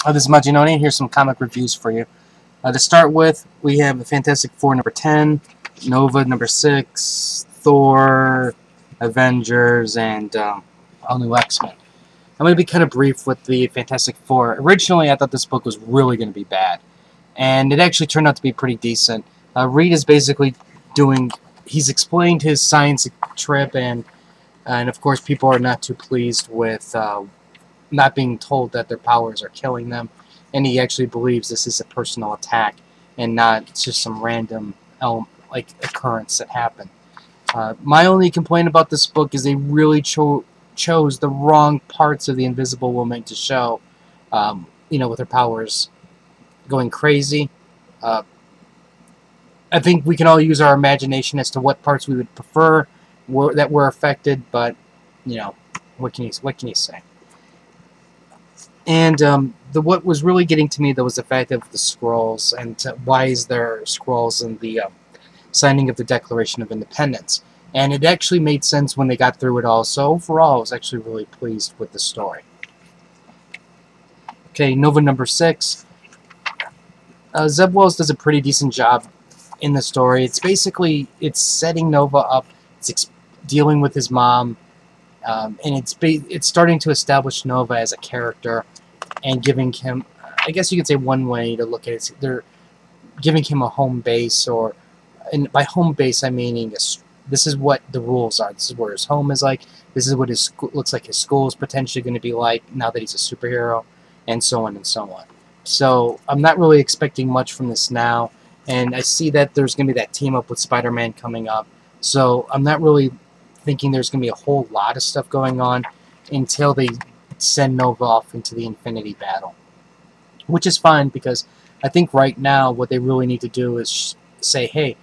This is Majin. Here's some comic reviews for you. To start with, we have the Fantastic Four number 10, Nova number 6, Thor, Avengers, and all new XMen. I'm going to be kind of brief with the Fantastic Four. Originally, I thought this book was really going to be bad, and it actually turned out to be pretty decent. Reed is basically he's explained his science trip, and of course people are not too pleased with not being told that their powers are killing them, and he actually believes this is a personal attack and not just some random occurrence that happened. My only complaint about this book is they really chose the wrong parts of the Invisible Woman to show, with her powers going crazy. I think we can all use our imagination as to what parts we would prefer that were affected, but what can you say? And what was really getting to me, though, was the fact of the scrolls, and why is there scrolls in the signing of the Declaration of Independence. And it actually made sense when they got through it all, so overall I was actually really pleased with the story. Okay, Nova number 6. Zeb Wells does a pretty decent job in the story. It's setting Nova up, it's dealing with his mom, and it's starting to establish Nova as a character and giving him, I guess you could say one way to look at it, they're giving him a home base, and by home base I mean this is what the rules are, this is where his home is like, this is what looks like his school is potentially going to be like now that he's a superhero, and so on and so on. So I'm not really expecting much from this now, and I see that there's going to be that team up with Spider-Man coming up, so I'm not really thinking there's going to be a whole lot of stuff going on until they send Nova off into the Infinity Battle. Which is fine, because I think right now what they really need to do is say, hey,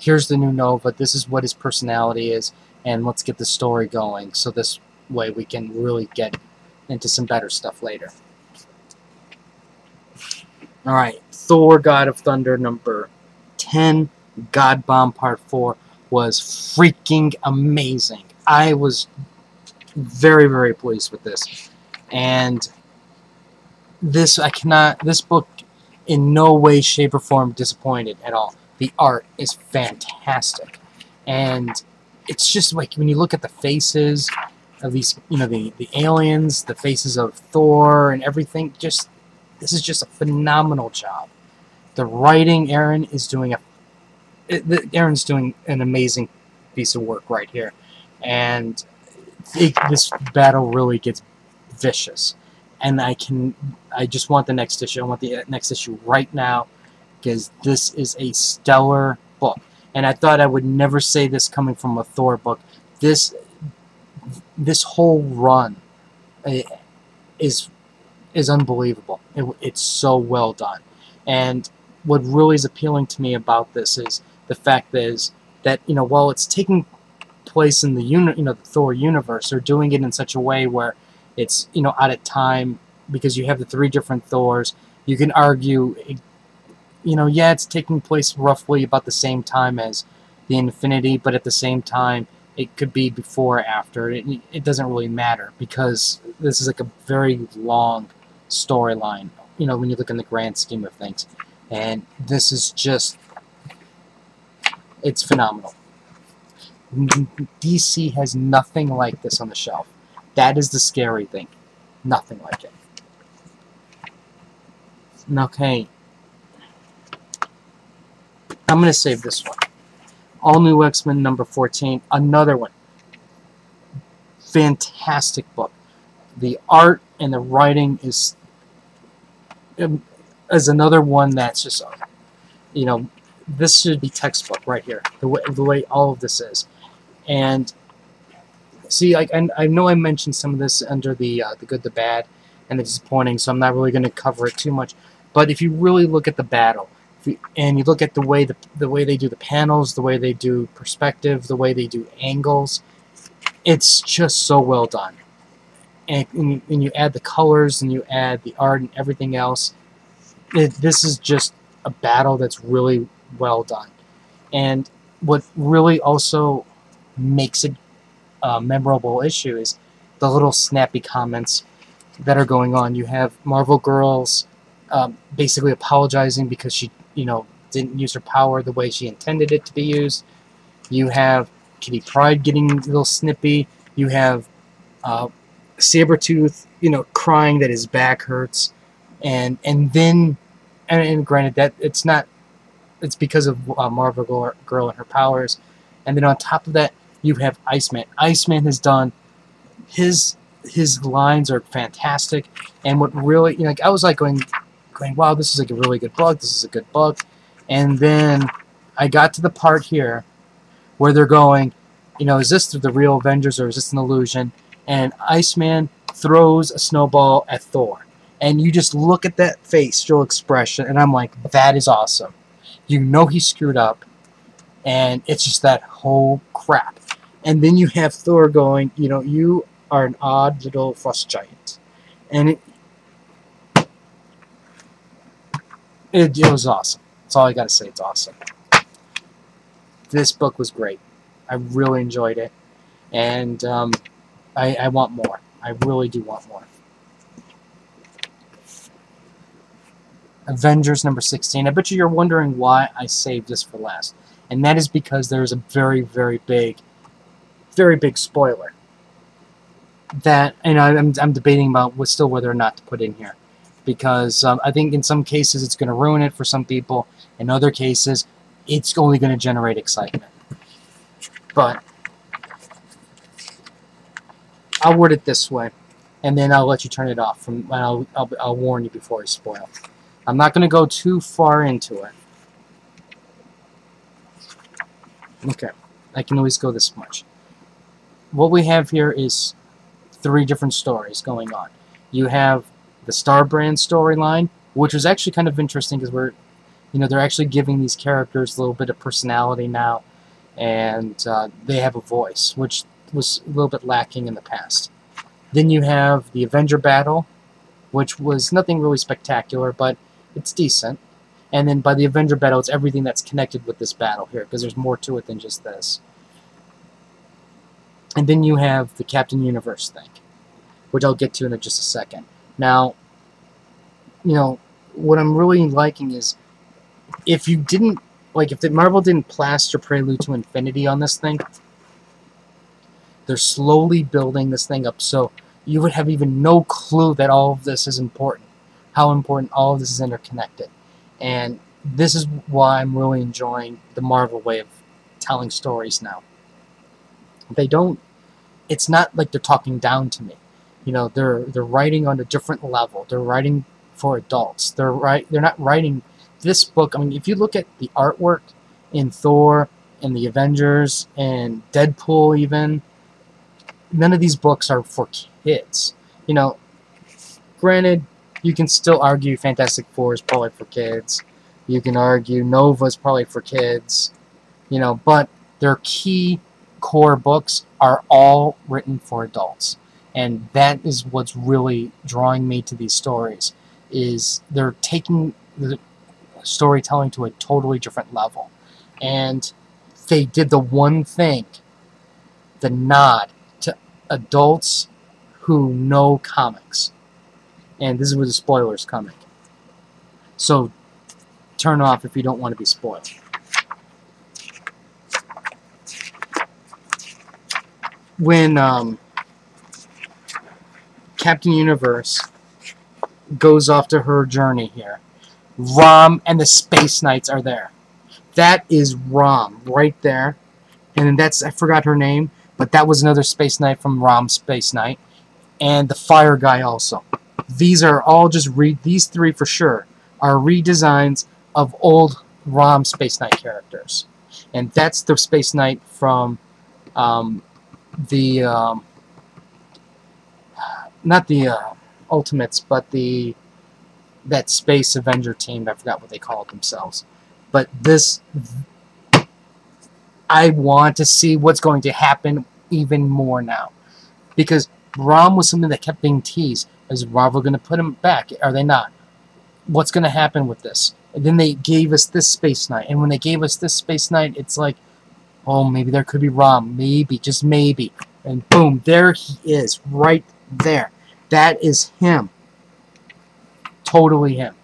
here's the new Nova, this is what his personality is, and let's get the story going, so this way we can really get into some better stuff later. Alright, Thor, God of Thunder, number 10, God Bomb Part 4, was freaking amazing. I was very, very pleased with this. And this book in no way, shape, or form disappointed at all. The art is fantastic. And it's just like when you look at the faces of these, the aliens, the faces of Thor and everything, this is just a phenomenal job. The writing, Aaron's doing an amazing piece of work right here, and this battle really gets vicious. And I just want the next issue. I want the next issue right now, because this is a stellar book. And I thought I would never say this coming from a Thor book. This whole run is unbelievable. It's so well done. And what really is appealing to me about this is the fact that while it's taking place in the Thor universe, they're doing it in such a way where it's out of time, because you have the 3 different Thors. You can argue, yeah, it's taking place roughly about the same time as the Infinity, but at the same time it could be before or after. It doesn't really matter, because this is like a very long storyline, when you look in the grand scheme of things. And this is just, it's phenomenal. DC has nothing like this on the shelf. That is the scary thing. Nothing like it. Okay. I'm going to save this one. All New X-Men number 14. Another one. Fantastic book. The art and the writing is another one that's just, this should be textbook right here. The way all of this is. And see, I know I mentioned some of this under the good, the bad, and the disappointing, so I'm not really going to cover it too much. But if you really look at the battle, and you look at the way they do the panels, the way they do perspective, the way they do angles, it's just so well done. And you add the colors, and you add the art and everything else, this is just a battle that's really well done. And what really also makes it a memorable issue is the little snappy comments that are going on. You have Marvel Girls basically apologizing because she, didn't use her power the way she intended it to be used. You have Kitty Pryde getting a little snippy. You have Sabretooth, crying that his back hurts, and then, and granted that it's because of Marvel Girl and her powers, and then on top of that, you have Iceman. Iceman has done his lines are fantastic, and what really, I was like going, wow, this is like a really good book. This is a good book, and then I got to the part here where they're going, is this the real Avengers or is this an illusion? And Iceman throws a snowball at Thor. And you just look at that facial expression, and I'm like, that is awesome. He screwed up, and it's just that whole crap. And then you have Thor going, you are an odd little frost giant. And it was awesome. That's all I gotta say, it's awesome. This book was great. I really enjoyed it, and I want more. I really do want more. Avengers number 16. I bet you're wondering why I saved this for last, and that is because there's a very, very big spoiler that, I'm debating about whether or not to put in here, because I think in some cases it's going to ruin it for some people. In other cases, it's only going to generate excitement. But I'll word it this way, and then I'll let you turn it off. I'll warn you before I spoil. I'm not going to go too far into it. Okay, I can always go this much. What we have here is 3 different stories going on. You have the Star Brand storyline, which was actually kind of interesting because they're actually giving these characters a little bit of personality now, and they have a voice, which was a little bit lacking in the past. Then you have the Avenger battle, which was nothing really spectacular, but it's decent. And then by the Avenger battle, it's everything that's connected with this battle here, because there's more to it than just this. And then you have the Captain Universe thing, which I'll get to in just a second. Now, what I'm really liking is, if Marvel didn't plaster Prelude to Infinity on this thing, they're slowly building this thing up, so you would have even no clue that all of this is important, how important all of this is interconnected. And this is why I'm really enjoying the Marvel way of telling stories now. It's not like they're talking down to me. They're writing on a different level. They're writing for adults. They're not writing this book. I mean, if you look at the artwork in Thor and the Avengers and Deadpool even, none of these books are for kids. Granted, you can still argue Fantastic Four is probably for kids. You can argue Nova's probably for kids. But their key core books are all written for adults. And that is what's really drawing me to these stories, is they're taking the storytelling to a totally different level. And they did the one thing, the nod to adults who know comics. And this is where the spoilers coming. So turn off if you don't want to be spoiled. When Captain Universe goes off to her journey here, Rom and the Space Knights are there. That is Rom right there. And that's, I forgot her name, but that was another Space Knight from Rom's Space Knight. And the Fire Guy also. These are all just these 3 for sure are redesigns of old Rom Space Knight characters. And that's the Space Knight from not the Ultimates, but that Space Avenger team. I forgot what they called themselves. But this, I want to see what's going to happen even more now, because Rom was something that kept being teased. Is Marvel going to put him back? Are they not? What's going to happen with this? And then they gave us this Space Knight, and when they gave us this Space Knight, it's like, oh, maybe there could be Rom, maybe, just maybe, and boom, there he is, right there. That is him. Totally him.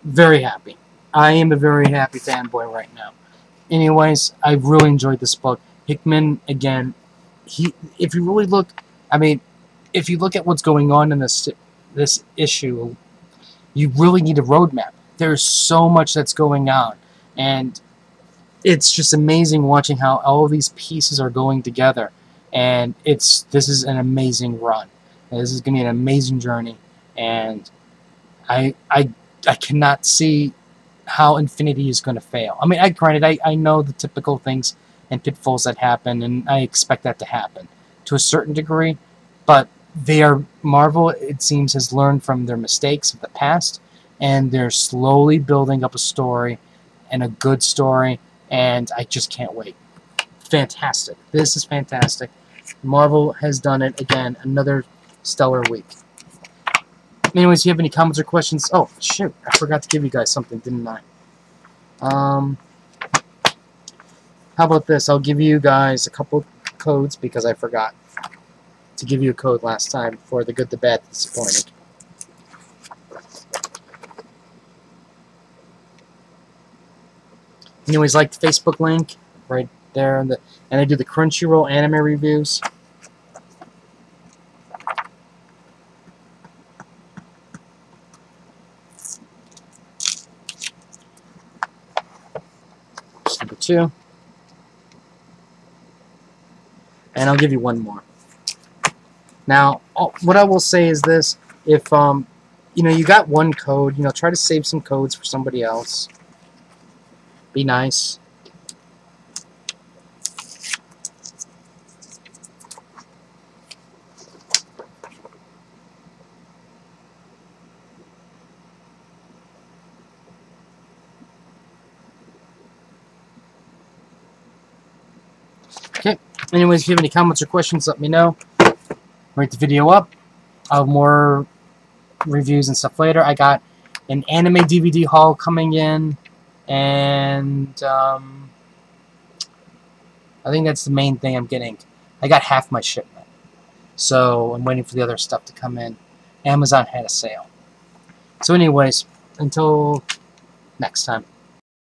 Very happy. I am a very happy fanboy right now. Anyways, I really enjoyed this book. Hickman, again, if you really look, I mean, if you look at what's going on in this issue, you really need a roadmap. There's so much that's going on, and it's just amazing watching how all of these pieces are going together. And this is an amazing run. And this is going to be an amazing journey, and I cannot see how Infinity is going to fail. I mean, granted, I know the typical things and pitfalls that happen, and I expect that to happen to a certain degree, but Marvel, it seems, has learned from their mistakes of the past, and they're slowly building up a story, and a good story, and I just can't wait. Fantastic. This is fantastic. Marvel has done it again. Another stellar week. Anyways, if you have any comments or questions... Oh, shoot. I forgot to give you guys something, didn't I? How about this? I'll give you guys a couple codes because I forgot to give you a code last time for the good, the bad, the disappointing. Anyways, like the Facebook link right there, and I do the Crunchyroll anime reviews. Number 2. And I'll give you one more. Now, what I will say is this: if you know, you got one code, you know, try to save some codes for somebody else. Be nice. Okay. Anyways, if you have any comments or questions, let me know. Rate the video up. I'll have more reviews and stuff later. I got an anime DVD haul coming in, and I think that's the main thing I'm getting. I got half my shipment, so I'm waiting for the other stuff to come in. Amazon had a sale. So anyways, until next time.